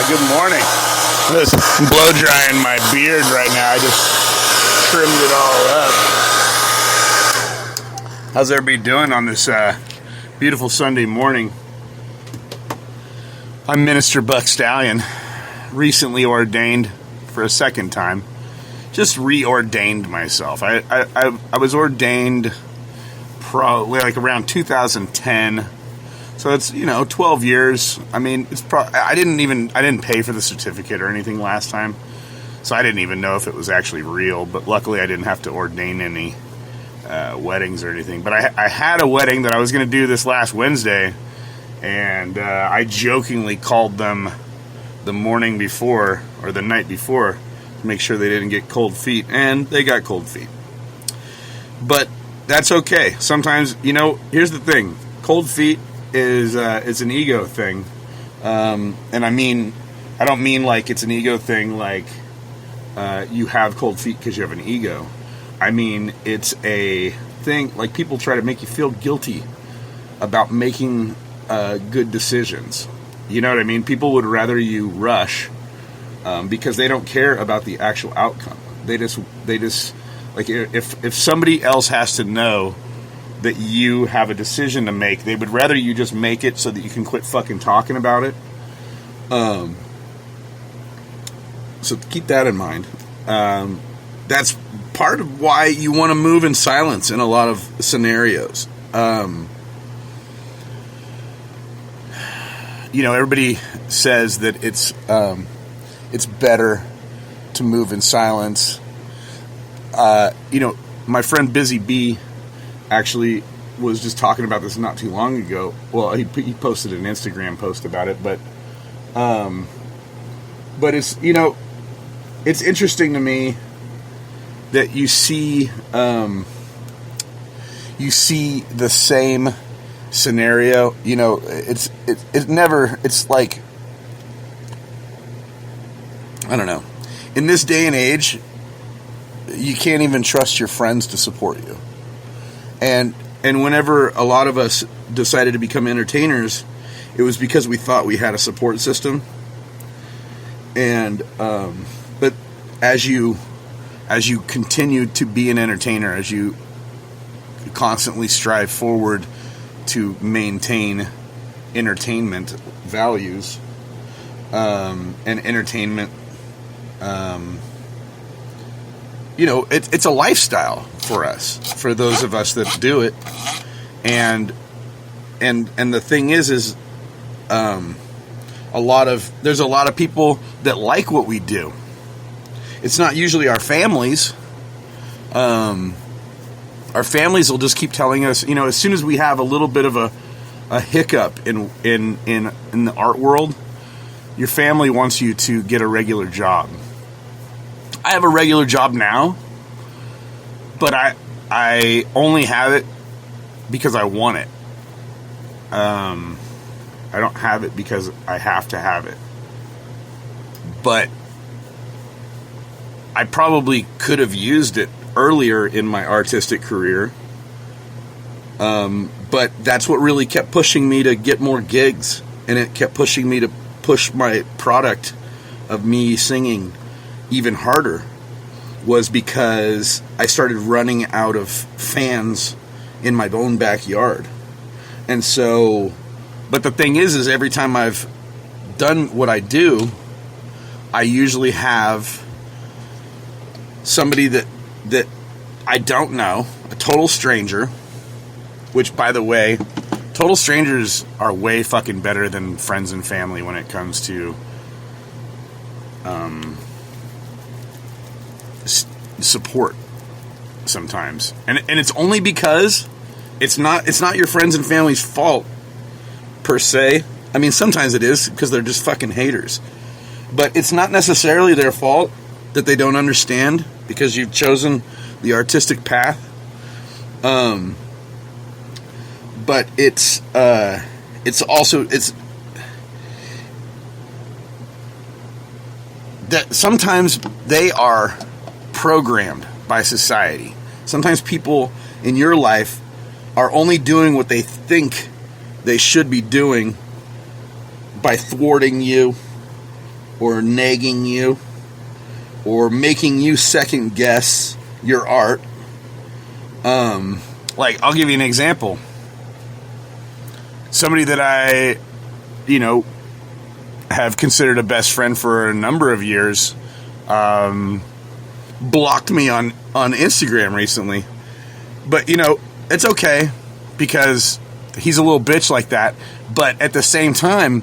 Good morning. I'm just blow drying my beard right now. I just trimmed it all up. How's everybody doing on this beautiful Sunday morning? I'm Minister Buck Stallion, recently ordained for a second time. Just reordained myself. I was ordained probably like around 2010. So it's, 12 years. I mean, I didn't pay for the certificate or anything last time. So I didn't even know if it was actually real. But luckily I didn't have to ordain any weddings or anything. But I had a wedding that I was going to do this last Wednesday. And I jokingly called them the morning before or the night before to make sure they didn't get cold feet. And they got cold feet. But that's okay. Sometimes, here's the thing. Cold feet is an ego thing, and I don't mean like it's an ego thing like you have cold feet because you have an ego. I mean it's a thing like people try to make you feel guilty about making good decisions. You know what I mean? People would rather you rush because they don't care about the actual outcome. They just like if somebody else has to know that you have a decision to make, they would rather you just make it so that you can quit fucking talking about it. So keep that in mind. That's part of why you want to move in silence in a lot of scenarios. Everybody says that it's better to move in silence. My friend Busy Bee actually was just talking about this not too long ago. Well, he posted an Instagram post about it, but it's it's interesting to me that you see the same scenario. It's like, I don't know. In this day and age, you can't even trust your friends to support you. And whenever a lot of us decided to become entertainers, it was because we thought we had a support system. And but as you continue to be an entertainer, as you constantly strive forward to maintain entertainment values and entertainment, it's a lifestyle for us, for those of us that do it, and the thing is there's a lot of people that like what we do. It's not usually our families. Our families will just keep telling us, as soon as we have a little bit of a hiccup in the art world, your family wants you to get a regular job. I have a regular job now, but I only have it because I want it. I don't have it because I have to have it. But I probably could have used it earlier in my artistic career. But that's what really kept pushing me to get more gigs. And it kept pushing me to push my product of me singing even harder, was because I started running out of fans in my own backyard. And so, but the thing is every time I've done what I do, I usually have somebody that I don't know, a total stranger, which, by the way, total strangers are way fucking better than friends and family when it comes to support sometimes. And it's only because it's not your friends and family's fault per se. I mean, sometimes it is because they're just fucking haters. But it's not necessarily their fault that they don't understand because you've chosen the artistic path. But it's also that sometimes they are programmed by society. Sometimes people in your life are only doing what they think they should be doing by thwarting you or nagging you or making you second guess your art. Like, I'll give you an example. Somebody that I, have considered a best friend for a number of years, blocked me on Instagram recently. But, it's okay because he's a little bitch like that. But at the same time,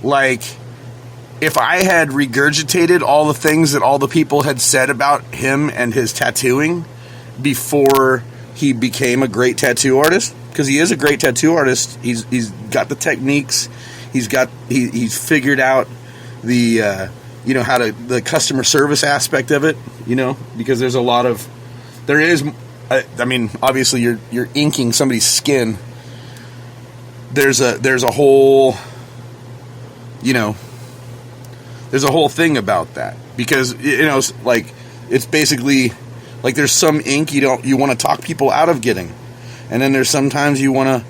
like, if I had regurgitated all the things that all the people had said about him and his tattooing before he became a great tattoo artist, because he is a great tattoo artist, he's got the techniques, he's figured out the how to, the customer service aspect of it, because there's a lot of, obviously you're inking somebody's skin. There's a whole there's a whole thing about that, because it's basically like there's some ink you want to talk people out of getting, and then there's sometimes you want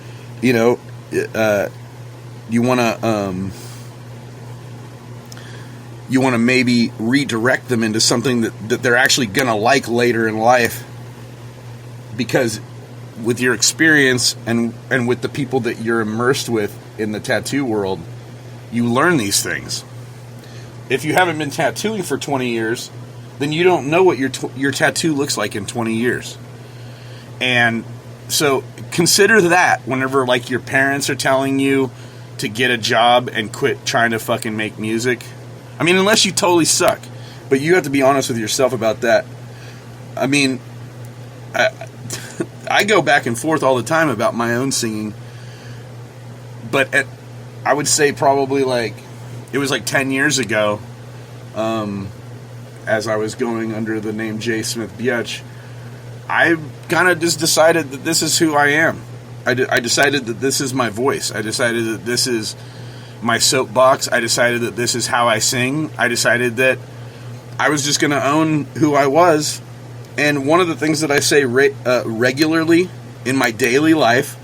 to maybe redirect them into something that they're actually gonna like later in life, because with your experience and with the people that you're immersed with in the tattoo world, you learn these things. If you haven't been tattooing for 20 years, then you don't know what your tattoo looks like in 20 years. And so consider that whenever, like, your parents are telling you to get a job and quit trying to fucking make music. I mean, unless you totally suck. But you have to be honest with yourself about that. I mean, I go back and forth all the time about my own singing. But I would say probably it was 10 years ago, as I was going under the name J. Smith Bietch, I kind of just decided that this is who I am. I decided that this is my voice. I decided that this is my soapbox. I decided that this is how I sing. I decided that I was just going to own who I was. And one of the things that I say regularly in my daily life,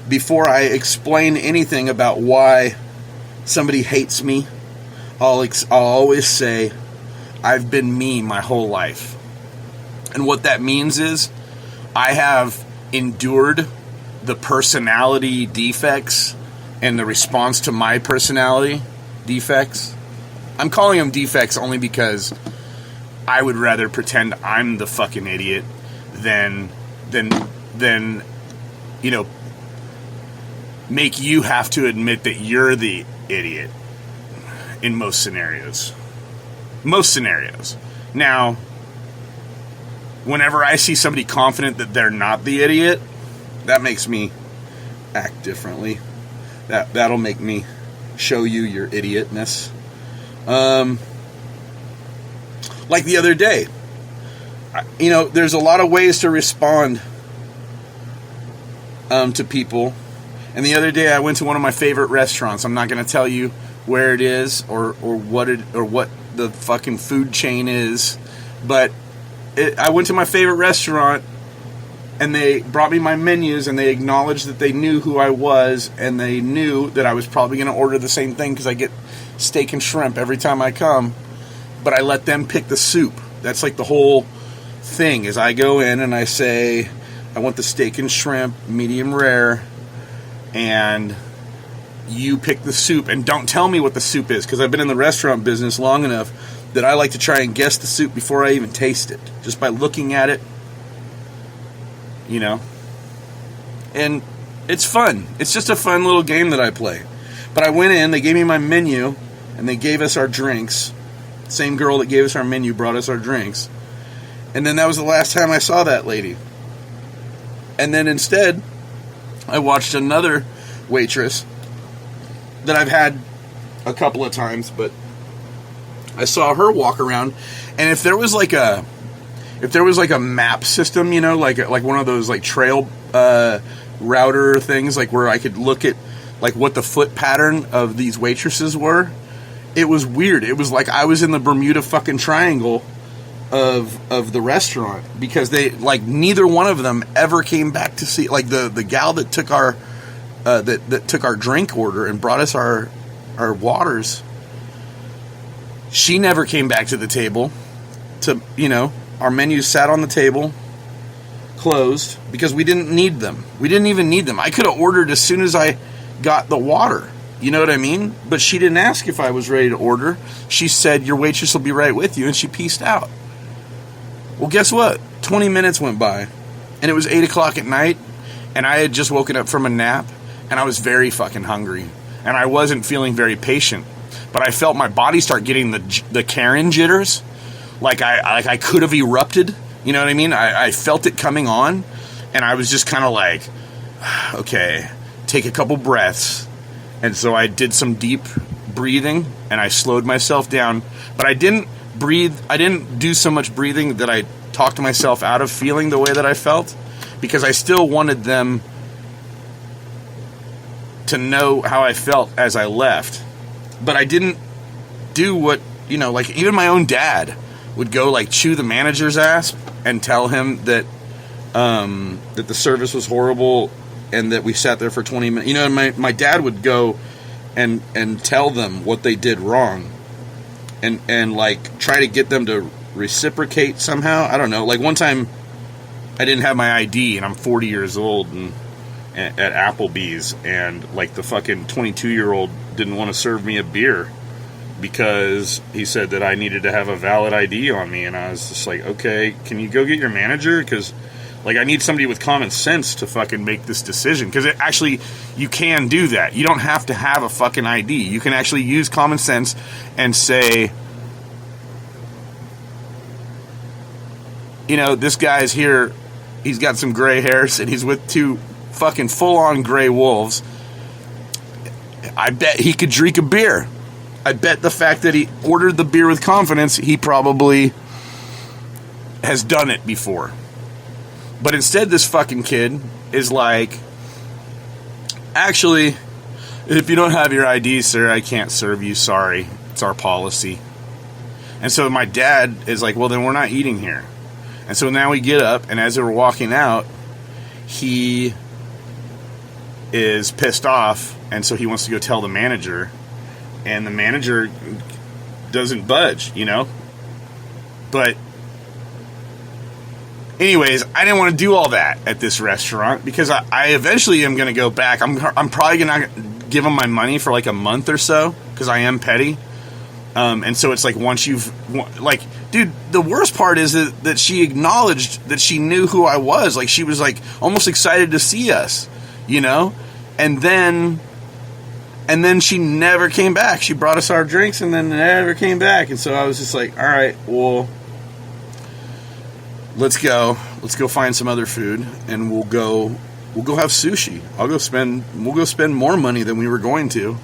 before I explain anything about why somebody hates me, I'll always say, I've been me my whole life. And what that means is I have endured the personality defects and the response to my personality defects. I'm calling them defects only because I would rather pretend I'm the fucking idiot than make you have to admit that you're the idiot in most scenarios. Now, whenever I see somebody confident that they're not the idiot, that makes me act differently. That'll make me show you your idiotness. Like the other day, there's a lot of ways to respond to people. And the other day I went to one of my favorite restaurants. I'm not going to tell you where it is or what the fucking food chain is, but I went to my favorite restaurant and they brought me my menus and they acknowledged that they knew who I was and they knew that I was probably going to order the same thing because I get steak and shrimp every time I come, but I let them pick the soup. That's like the whole thing is I go in and I say, I want the steak and shrimp, medium rare, and you pick the soup. And don't tell me what the soup is, because I've been in the restaurant business long enough that I like to try and guess the soup before I even taste it, just by looking at it, and it's fun. It's just a fun little game that I play. But I went in, they gave me my menu, and they gave us our drinks. Same girl that gave us our menu brought us our drinks. And then that was the last time I saw that lady. And then instead, I watched another waitress that I've had a couple of times, but I saw her walk around, and if there was like a map system, like one of those like trail router things, like where I could look at like what the foot pattern of these waitresses were, it was weird. It was like I was in the Bermuda fucking Triangle of the restaurant, because they, like, neither one of them ever came back to see, like, the gal that took our that took our drink order and brought us our waters. She never came back to the table. Our menus sat on the table, closed, because we didn't need them. We didn't even need them. I could have ordered as soon as I got the water. You know what I mean? But she didn't ask if I was ready to order. She said, your waitress will be right with you, and she peaced out. Well, guess what? 20 minutes went by, and it was 8 o'clock at night, and I had just woken up from a nap, and I was very fucking hungry, and I wasn't feeling very patient. But I felt my body start getting the Karen jitters, like I could have erupted. You know what I mean? I felt it coming on, and I was just kind of like, okay, take a couple breaths. And so I did some deep breathing, and I slowed myself down. But I didn't do so much breathing that I talked myself out of feeling the way that I felt, because I still wanted them to know how I felt as I left. But I didn't do what, like even my own dad would go like chew the manager's ass and tell him that that the service was horrible and that we sat there for 20 minutes. My dad would go and tell them what they did wrong and like try to get them to reciprocate somehow. I don't know. Like one time I didn't have my ID and I'm 40 years old and at Applebee's, and like the fucking 22-year-old didn't want to serve me a beer because he said that I needed to have a valid ID on me, and I was just like, okay, can you go get your manager? Because like I need somebody with common sense to fucking make this decision, because it actually, you can do that. You don't have to have a fucking ID. You can actually use common sense and say, this guy's here, he's got some gray hairs and he's with two fucking full-on gray wolves. I bet he could drink a beer. I bet the fact that he ordered the beer with confidence, he probably has done it before. But instead, this fucking kid is like, actually, if you don't have your ID, sir, I can't serve you. Sorry. It's our policy. And so my dad is like, well, then we're not eating here. And so now we get up, and as we're walking out, he is pissed off, and so he wants to go tell the manager, and the manager doesn't budge, But anyways, I didn't want to do all that at this restaurant, because I eventually am going to go back. I'm probably going to give him my money for like a month or so, because I am petty. And so it's like, once you've, like, dude, the worst part is that she acknowledged that she knew who I was. Like, she was like almost excited to see us, and then she never came back. She brought us our drinks and then never came back. And so I was just like, all right, well, let's go find some other food, and we'll go have sushi. We'll go spend more money than we were going to,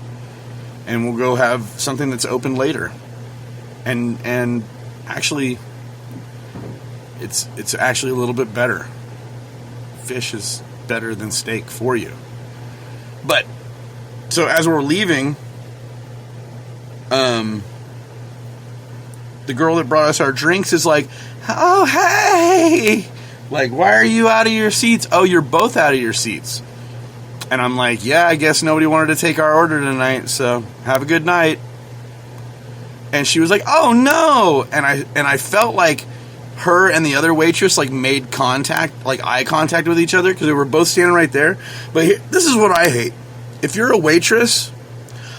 and we'll go have something that's open later. And actually, it's actually a little bit better. Fish is better than steak for you. But so as we're leaving, the girl that brought us our drinks is like, oh, hey, like, why are you out of your seats? Oh, you're both out of your seats. And I'm like, yeah, I guess nobody wanted to take our order tonight, so have a good night. And she was like, oh no. And I felt like her and the other waitress like made contact, like eye contact with each other, because we were both standing right there. But this is what I hate. If you're a waitress,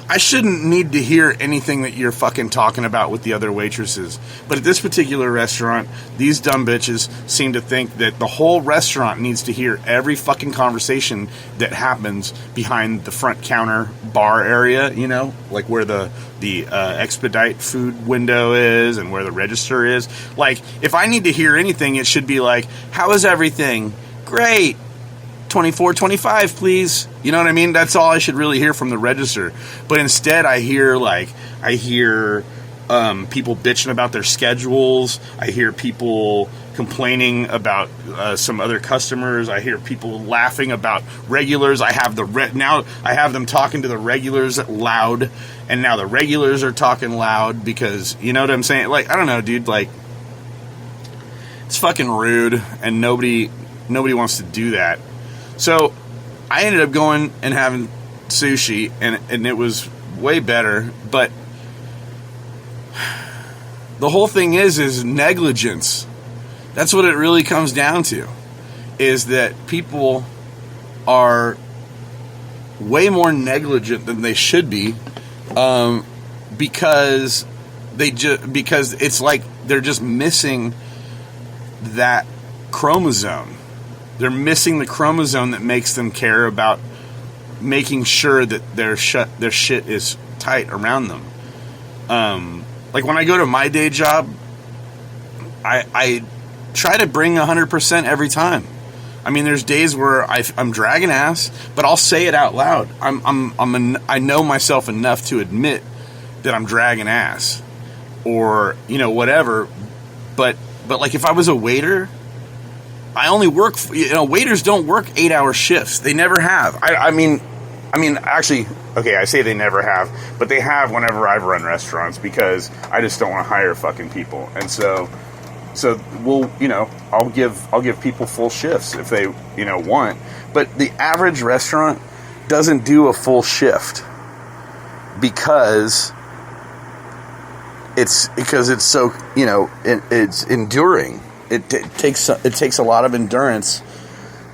I shouldn't need to hear anything that you're fucking talking about with the other waitresses. But at this particular restaurant, these dumb bitches seem to think that the whole restaurant needs to hear every fucking conversation that happens behind the front counter bar area, like where the expedite food window is and where the register is. Like, if I need to hear anything, it should be like, how is everything? Great. 24.25, please. You know what I mean? That's all I should really hear from the register. But instead, I hear people bitching about their schedules. I hear people complaining about some other customers. I hear people laughing about regulars. I have now I have them talking to the regulars loud, and now the regulars are talking loud because, you know what I'm saying? Like, I don't know, dude. Like, it's fucking rude, and nobody wants to do that. So I ended up going and having sushi, and it was way better. But the whole thing is negligence. That's what it really comes down to, is that people are way more negligent than they should be, because because it's like they're just missing that chromosome. They're missing the chromosome that makes them care about making sure that their shit is tight around them. Like when I go to my day job, I try to bring 100% every time. I mean, there's days where I'm dragging ass, but I'll say it out loud. I know myself enough to admit that I'm dragging ass, or whatever. But like if I was a waiter, I only work. Waiters don't work 8-hour shifts. They never have. I mean, actually, okay, I say they never have, but they have whenever I've run restaurants, because I just don't want to hire fucking people, and so we'll, I'll give people full shifts if they, want. But the average restaurant doesn't do a full shift because it's so, it's enduring. It takes a lot of endurance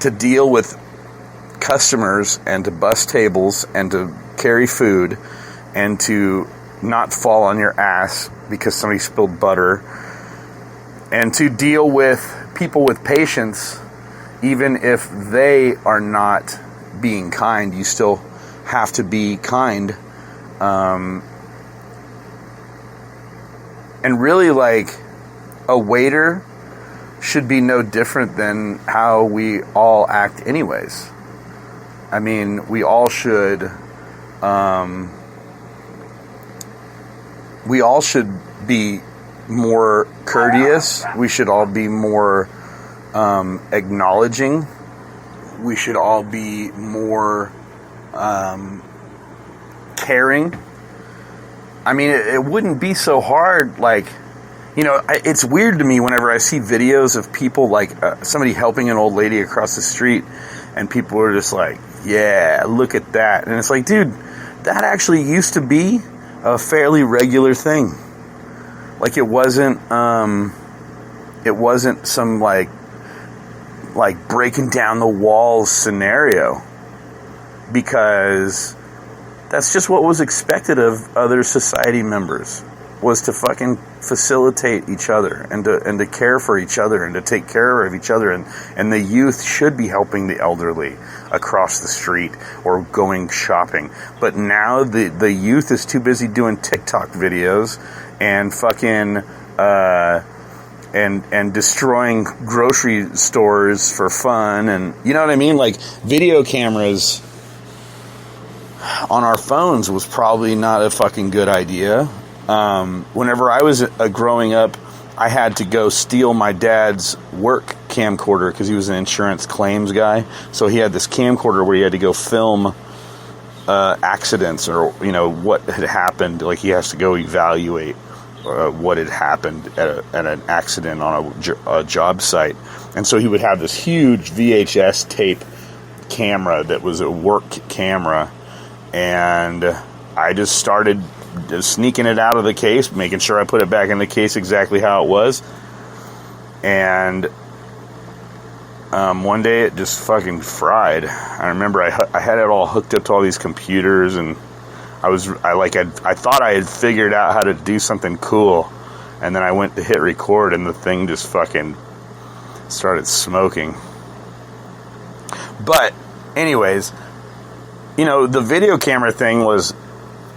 to deal with customers and to bus tables and to carry food and to not fall on your ass because somebody spilled butter, and to deal with people with patience. Even if they are not being kind, you still have to be kind. And really, like, a waiter should be no different than how we all act anyways. I mean, we all should be more courteous. We should all be more acknowledging. We should all be more caring. I mean, it wouldn't be so hard. Like, it's weird to me whenever I see videos of people, like somebody helping an old lady across the street, and people are just like, yeah, look at that. And it's like, dude, that actually used to be a fairly regular thing. Like, it wasn't some like breaking down the walls scenario, because that's just what was expected of other society members, was to fucking facilitate each other and to care for each other and to take care of each other, and the youth should be helping the elderly across the street or going shopping. But now the youth is too busy doing TikTok videos and fucking and destroying grocery stores for fun, and you know what I mean? Like, video cameras on our phones was probably not a fucking good idea. Whenever I was growing up, I had to go steal my dad's work camcorder because he was an insurance claims guy. So he had this camcorder where he had to go film accidents, or what had happened. Like, he has to go evaluate what had happened at an accident on a job site. And so he would have this huge VHS tape camera that was a work camera, and I just started sneaking it out of the case, making sure I put it back in the case exactly how it was. And one day it just fucking fried. I remember I had it all hooked up to all these computers, and I thought I had figured out how to do something cool, and then I went to hit record, and the thing just fucking started smoking. But anyways, the video camera thing was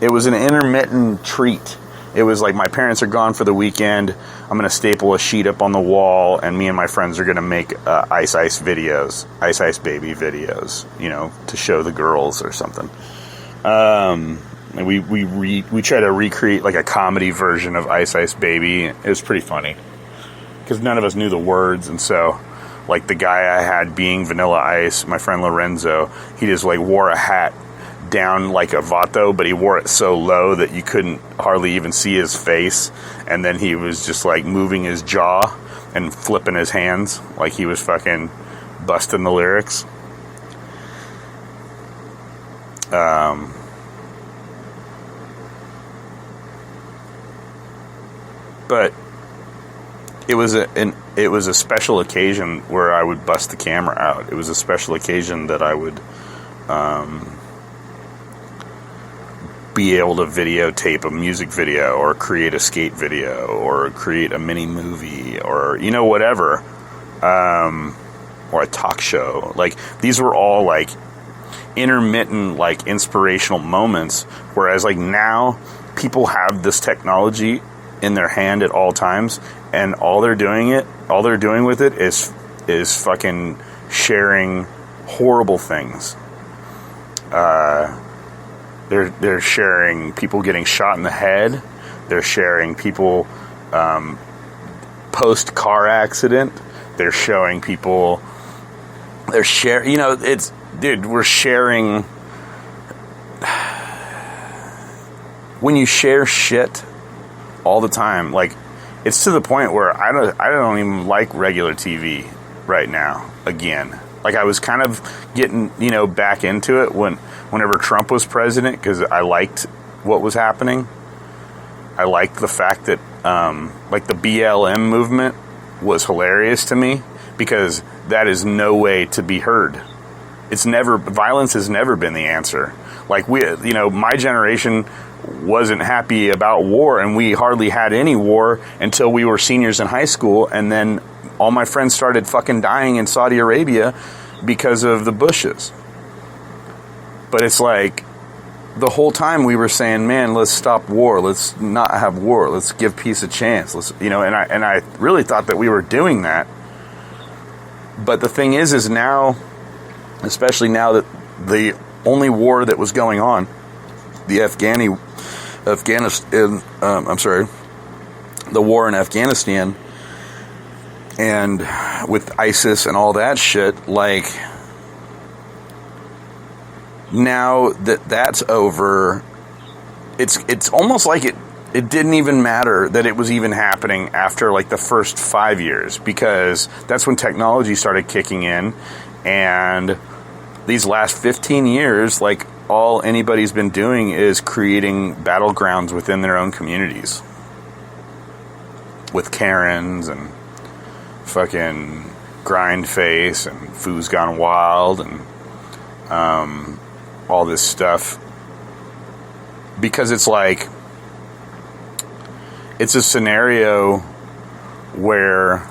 an intermittent treat. It was like, my parents are gone for the weekend, I'm going to staple a sheet up on the wall, and me and my friends are going to make Ice Ice videos, Ice Ice Baby videos, to show the girls or something. And we try to recreate like a comedy version of Ice Ice Baby. It was pretty funny because none of us knew the words, and so, like, the guy I had being Vanilla Ice, my friend Lorenzo, he just like wore a hat down like a vato, but he wore it so low that you couldn't hardly even see his face, and then he was just like moving his jaw and flipping his hands like he was fucking busting the lyrics. But it was a special occasion where I would bust the camera out. It was a special occasion that I would be able to videotape a music video or create a skate video or create a mini movie or, whatever, or a talk show. Like, these were all like intermittent, like, inspirational moments, whereas like now people have this technology in their hand at all times, and all they're doing with it is fucking sharing horrible things. They're sharing people getting shot in the head. They're sharing people post car accident. They're showing people. We're sharing. When you share shit all the time, like, it's to the point where I don't even like regular TV right now again. Like, I was kind of getting, back into it whenever Trump was president, because I liked what was happening. I liked the fact that, like, the BLM movement was hilarious to me, because that is no way to be heard. Violence has never been the answer. Like, my generation wasn't happy about war, and we hardly had any war until we were seniors in high school, and then all my friends started fucking dying in Saudi Arabia because of the Bushes. But it's like, the whole time we were saying, man, let's stop war, let's not have war, let's give peace a chance, and I really thought that we were doing that. But the thing is now, especially now that the only war that was going on, the war in Afghanistan, and with ISIS and all that shit, like, now that that's over, it's almost like it didn't even matter that it was even happening after like the first 5 years, because that's when technology started kicking in, and these last 15 years, like, all anybody's been doing is creating battlegrounds within their own communities with Karens and fucking Grindface and Foo's Gone Wild and all this stuff, because it's like, it's a scenario where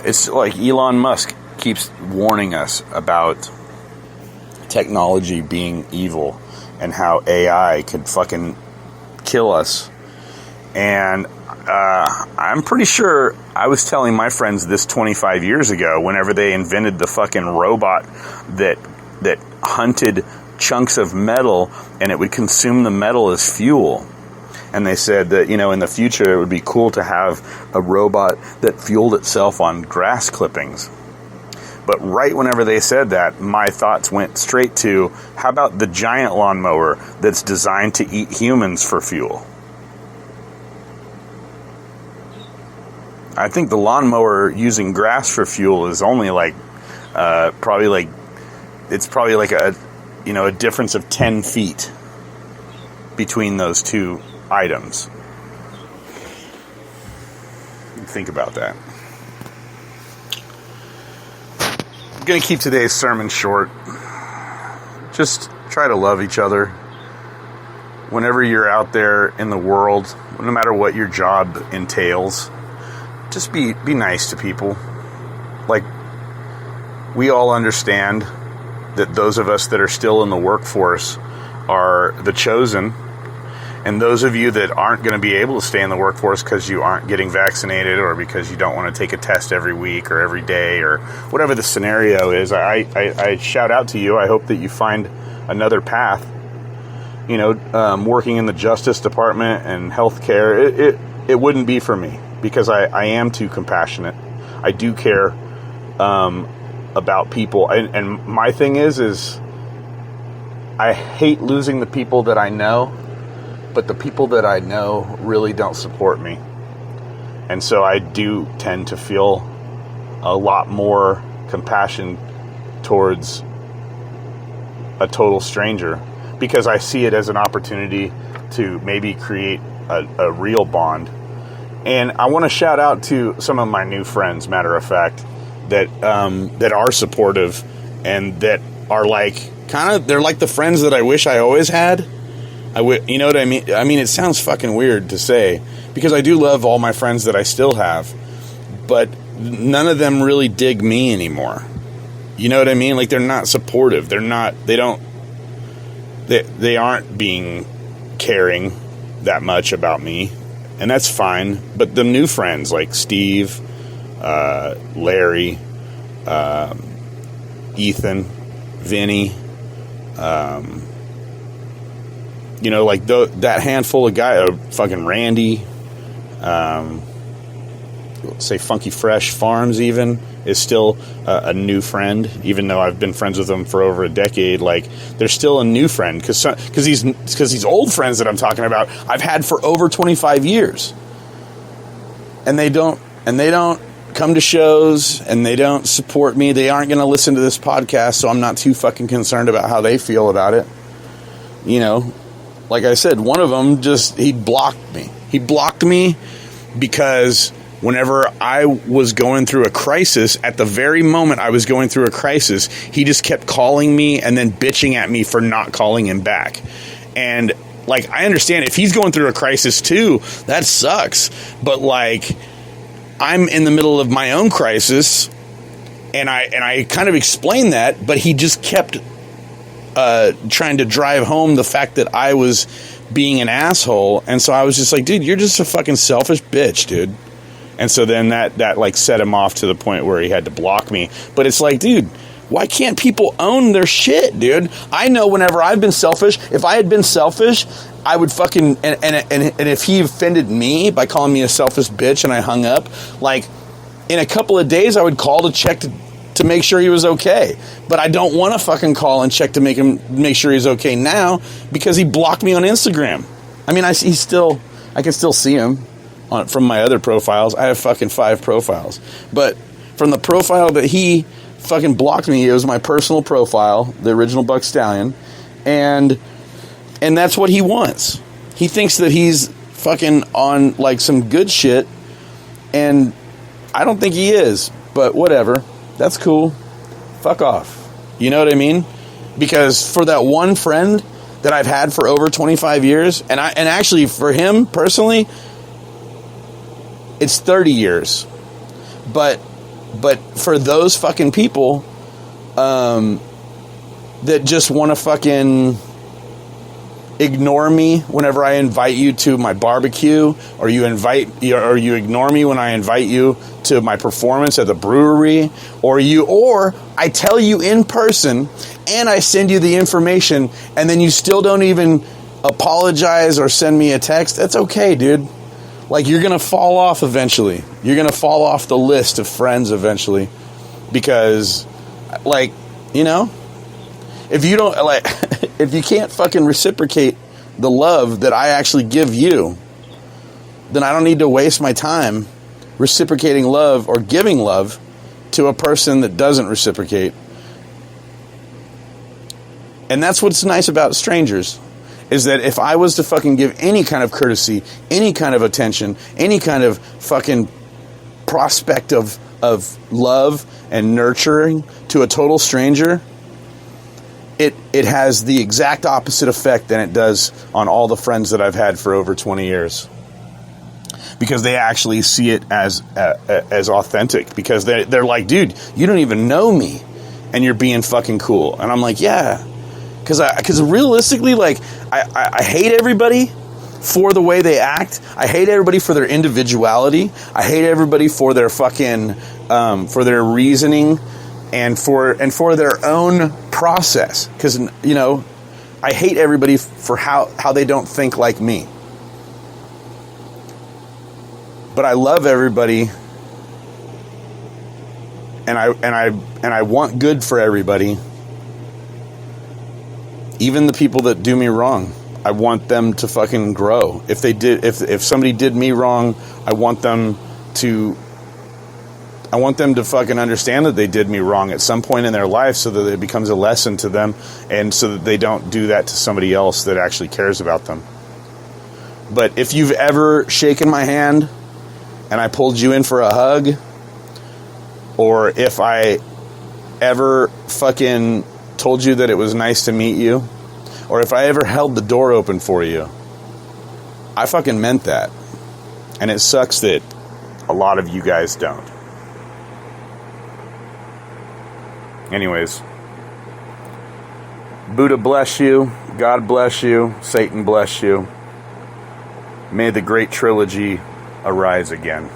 it's like Elon Musk keeps warning us about technology being evil and how AI could fucking kill us. And I'm pretty sure I was telling my friends this 25 years ago, whenever they invented the fucking robot that hunted chunks of metal and it would consume the metal as fuel. And they said that, in the future it would be cool to have a robot that fueled itself on grass clippings. But right whenever they said that, my thoughts went straight to, how about the giant lawnmower that's designed to eat humans for fuel? I think the lawnmower using grass for fuel is only like, probably like a difference of 10 feet between those two items. Think about that. I'm going to keep today's sermon short. Just try to love each other. Whenever you're out there in the world, no matter what your job entails, just be nice to people. Like, we all understand that those of us that are still in the workforce are the chosen. And those of you that aren't going to be able to stay in the workforce because you aren't getting vaccinated, or because you don't want to take a test every week or every day, or whatever the scenario is, I shout out to you. I hope that you find another path. Working in the Justice Department and healthcare, it wouldn't be for me, because I am too compassionate. I do care about people. And my thing is I hate losing the people that I know, but the people that I know really don't support me. And so I do tend to feel a lot more compassion towards a total stranger, because I see it as an opportunity to maybe create a real bond. And I want to shout out to some of my new friends, matter of fact, that are supportive and that are like they're like the friends that I wish I always had. You know what I mean? I mean, it sounds fucking weird to say because I do love all my friends that I still have, but none of them really dig me anymore. You know what I mean? Like, they're not supportive. They aren't being caring that much about me, and that's fine. But the new friends like Steve, Larry, Ethan, Vinny, you know, like that handful of guys, fucking Randy, say Funky Fresh Farms even is still a new friend, even though I've been friends with them for over a decade. Like, they're still a new friend because these old friends that I'm talking about I've had for over 25 years, and they don't come to shows, and they don't support me. They aren't going to listen to this podcast, so I'm not too fucking concerned about how they feel about it. You know, like I said, one of them he blocked me. He blocked me because whenever I was going through a crisis, at the very moment I was going through a crisis, he just kept calling me and then bitching at me for not calling him back. And, like, I understand if he's going through a crisis too, that sucks. But, like, I'm in the middle of my own crisis, and I kind of explained that, but he just kept trying to drive home the fact that I was being an asshole. And so I was just like, dude, you're just a fucking selfish bitch, dude. And so then that like set him off to the point where he had to block me. But it's like, dude, why can't people own their shit, dude? I know whenever I've been selfish, if I had been selfish, I would fucking, and if he offended me by calling me a selfish bitch and I hung up, like, in a couple of days I would call to check to make sure he was okay. But I don't want to fucking call and check to make sure he's okay now because he blocked me on Instagram. I mean, I can still see him from my other profiles. I have fucking 5 profiles. But from the profile that he fucking blocked me, it was my personal profile, the original Buck Stallion, and that's what he wants. He thinks that he's fucking on, like, some good shit, and I don't think he is, but whatever. That's cool. Fuck off. You know what I mean? Because for that one friend that I've had for over 25 years, and actually for him personally, it's 30 years. But for those fucking people that just want to fucking ignore me whenever I invite you to my barbecue, or you ignore me when I invite you to my performance at the brewery, or I tell you in person and I send you the information and then you still don't even apologize or send me a text, that's okay, dude. Like, you're going to fall off eventually. You're going to fall off the list of friends eventually. Because, like, you know, if you don't, like, if you can't fucking reciprocate the love that I actually give you, then I don't need to waste my time reciprocating love or giving love to a person that doesn't reciprocate. And that's what's nice about strangers. Is that if I was to fucking give any kind of courtesy, any kind of attention, any kind of fucking prospect of love and nurturing to a total stranger, it has the exact opposite effect than it does on all the friends that I've had for over 20 years. Because they actually see it as authentic. Because they're like, dude, you don't even know me, and you're being fucking cool. And I'm like, yeah. Because realistically, like, I hate everybody for the way they act. I hate everybody for their individuality. I hate everybody for their fucking for their reasoning and for their own process. Because, you know, I hate everybody for how they don't think like me. But I love everybody, and I want good for everybody. Even the people that do me wrong, I want them to fucking grow. If somebody did me wrong, I want them to fucking understand that they did me wrong at some point in their life, so that it becomes a lesson to them, and so that they don't do that to somebody else that actually cares about them. But if you've ever shaken my hand and I pulled you in for a hug, or if I ever fucking told you that it was nice to meet you, or if I ever held the door open for you, I fucking meant that. And it sucks that a lot of you guys don't. Anyways, Buddha bless you, God bless you, Satan bless you. May the great trilogy arise again.